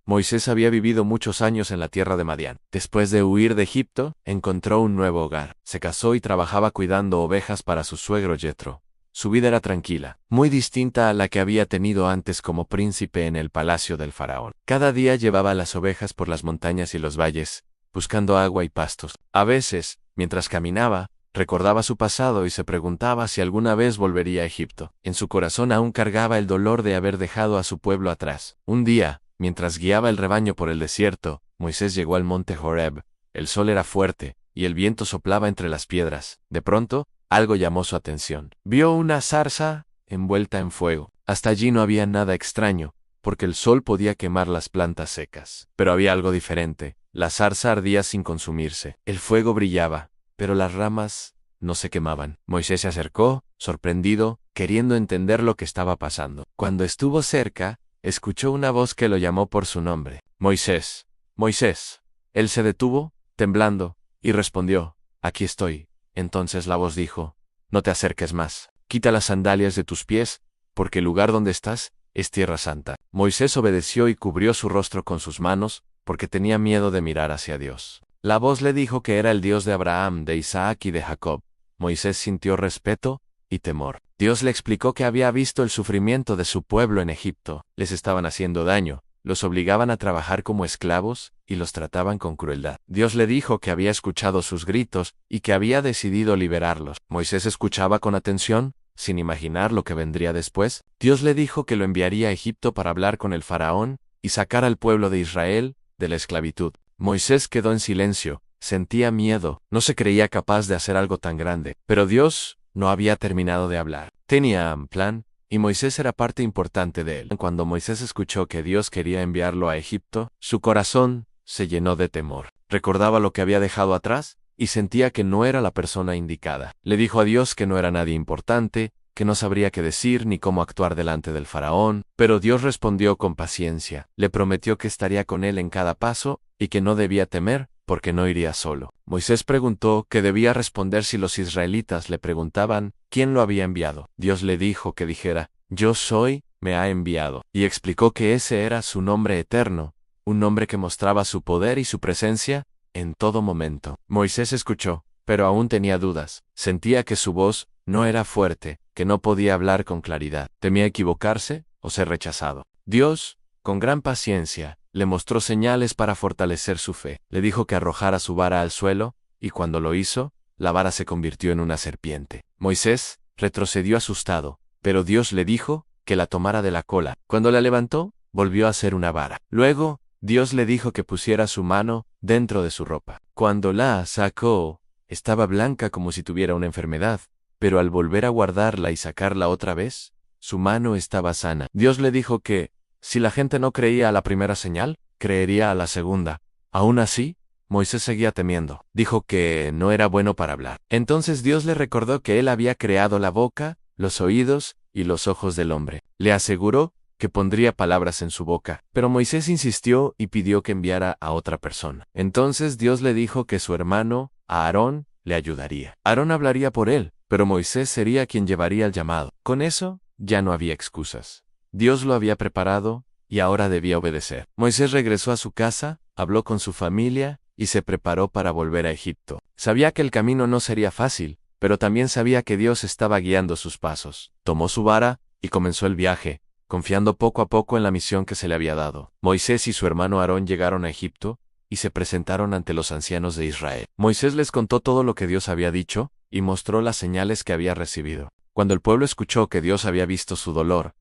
Moisés había vivido muchos años en la tierra de Madián. Después de huir de Egipto, encontró un nuevo hogar. Se casó y trabajaba cuidando ovejas para su suegro Yetro. Su vida era tranquila, muy distinta a la que había tenido antes como príncipe en el palacio del faraón. Cada día llevaba las ovejas por las montañas y los valles, buscando agua y pastos. A veces, mientras caminaba, recordaba su pasado y se preguntaba si alguna vez volvería a Egipto. En su corazón aún cargaba el dolor de haber dejado a su pueblo atrás. Un día, mientras guiaba el rebaño por el desierto, Moisés llegó al monte Horeb. El sol era fuerte, y el viento soplaba entre las piedras. De pronto, algo llamó su atención. Vio una zarza envuelta en fuego. Hasta allí no había nada extraño, porque el sol podía quemar las plantas secas. Pero había algo diferente. La zarza ardía sin consumirse. El fuego brillaba, pero las ramas no se quemaban. Moisés se acercó, sorprendido, queriendo entender lo que estaba pasando. Cuando estuvo cerca, escuchó una voz que lo llamó por su nombre. Moisés, Moisés. Él se detuvo, temblando, y respondió, aquí estoy. Entonces la voz dijo, no te acerques más. Quita las sandalias de tus pies, porque el lugar donde estás es tierra santa. Moisés obedeció y cubrió su rostro con sus manos, porque tenía miedo de mirar hacia Dios. La voz le dijo que era el Dios de Abraham, de Isaac y de Jacob. Moisés sintió respeto y temor. Dios le explicó que había visto el sufrimiento de su pueblo en Egipto. Les estaban haciendo daño, los obligaban a trabajar como esclavos y los trataban con crueldad. Dios le dijo que había escuchado sus gritos y que había decidido liberarlos. Moisés escuchaba con atención, sin imaginar lo que vendría después. Dios le dijo que lo enviaría a Egipto para hablar con el faraón y sacar al pueblo de Israel de la esclavitud. Moisés quedó en silencio, sentía miedo, no se creía capaz de hacer algo tan grande. Pero Dios no había terminado de hablar. Tenía un plan, y Moisés era parte importante de él. Cuando Moisés escuchó que Dios quería enviarlo a Egipto, su corazón se llenó de temor. Recordaba lo que había dejado atrás, y sentía que no era la persona indicada. Le dijo a Dios que no era nadie importante, que no sabría qué decir ni cómo actuar delante del faraón, pero Dios respondió con paciencia. Le prometió que estaría con él en cada paso, y que no debía temer, porque no iría solo. Moisés preguntó qué debía responder si los israelitas le preguntaban quién lo había enviado. Dios le dijo que dijera, yo soy, me ha enviado, y explicó que ese era su nombre eterno, un nombre que mostraba su poder y su presencia en todo momento. Moisés escuchó, pero aún tenía dudas. Sentía que su voz no era fuerte, que no podía hablar con claridad. Temía equivocarse o ser rechazado. Dios, con gran paciencia, le mostró señales para fortalecer su fe. Le dijo que arrojara su vara al suelo, y cuando lo hizo, la vara se convirtió en una serpiente. Moisés retrocedió asustado, pero Dios le dijo que la tomara de la cola. Cuando la levantó, volvió a ser una vara. Luego, Dios le dijo que pusiera su mano dentro de su ropa. Cuando la sacó, estaba blanca como si tuviera una enfermedad, pero al volver a guardarla y sacarla otra vez, su mano estaba sana. Dios le dijo que, si la gente no creía a la primera señal, creería a la segunda. Aún así, Moisés seguía temiendo. Dijo que no era bueno para hablar. Entonces Dios le recordó que él había creado la boca, los oídos y los ojos del hombre. Le aseguró que pondría palabras en su boca, pero Moisés insistió y pidió que enviara a otra persona. Entonces Dios le dijo que su hermano, Aarón, le ayudaría. Aarón hablaría por él, pero Moisés sería quien llevaría el llamado. Con eso, ya no había excusas. Dios lo había preparado, y ahora debía obedecer. Moisés regresó a su casa, habló con su familia, y se preparó para volver a Egipto. Sabía que el camino no sería fácil, pero también sabía que Dios estaba guiando sus pasos. Tomó su vara, y comenzó el viaje, confiando poco a poco en la misión que se le había dado. Moisés y su hermano Aarón llegaron a Egipto, y se presentaron ante los ancianos de Israel. Moisés les contó todo lo que Dios había dicho, y mostró las señales que había recibido. Cuando el pueblo escuchó que Dios había visto su dolor,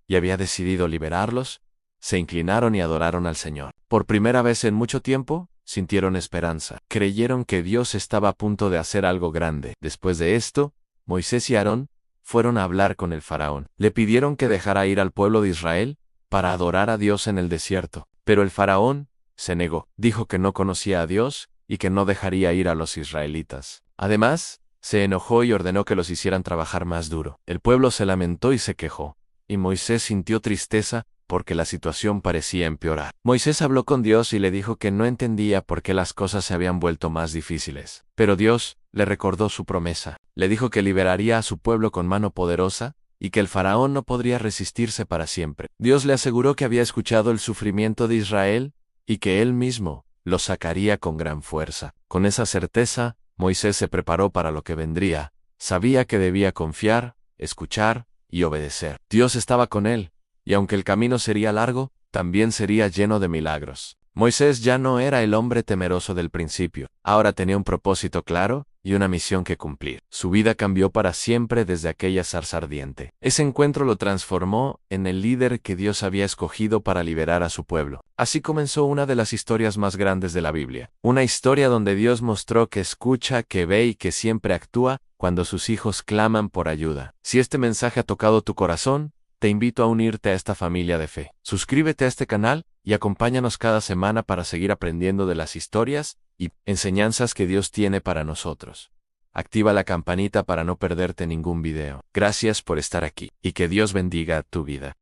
y había decidido liberarlos, se inclinaron y adoraron al Señor. Por primera vez en mucho tiempo, sintieron esperanza. Creyeron que Dios estaba a punto de hacer algo grande. Después de esto, Moisés y Aarón fueron a hablar con el faraón. Le pidieron que dejara ir al pueblo de Israel para adorar a Dios en el desierto. Pero el faraón se negó. Dijo que no conocía a Dios y que no dejaría ir a los israelitas. Además, se enojó y ordenó que los hicieran trabajar más duro. El pueblo se lamentó y se quejó, y Moisés sintió tristeza porque la situación parecía empeorar. Moisés habló con Dios y le dijo que no entendía por qué las cosas se habían vuelto más difíciles. Pero Dios le recordó su promesa. Le dijo que liberaría a su pueblo con mano poderosa y que el faraón no podría resistirse para siempre. Dios le aseguró que había escuchado el sufrimiento de Israel y que él mismo lo sacaría con gran fuerza. Con esa certeza, Moisés se preparó para lo que vendría. Sabía que debía confiar, escuchar y obedecer. Dios estaba con él, y aunque el camino sería largo, también sería lleno de milagros. Moisés ya no era el hombre temeroso del principio. Ahora tenía un propósito claro y una misión que cumplir. Su vida cambió para siempre desde aquella zarza ardiente. Ese encuentro lo transformó en el líder que Dios había escogido para liberar a su pueblo. Así comenzó una de las historias más grandes de la Biblia. Una historia donde Dios mostró que escucha, que ve y que siempre actúa cuando sus hijos claman por ayuda. Si este mensaje ha tocado tu corazón, te invito a unirte a esta familia de fe. Suscríbete a este canal y acompáñanos cada semana para seguir aprendiendo de las historias y enseñanzas que Dios tiene para nosotros. Activa la campanita para no perderte ningún video. Gracias por estar aquí y que Dios bendiga tu vida.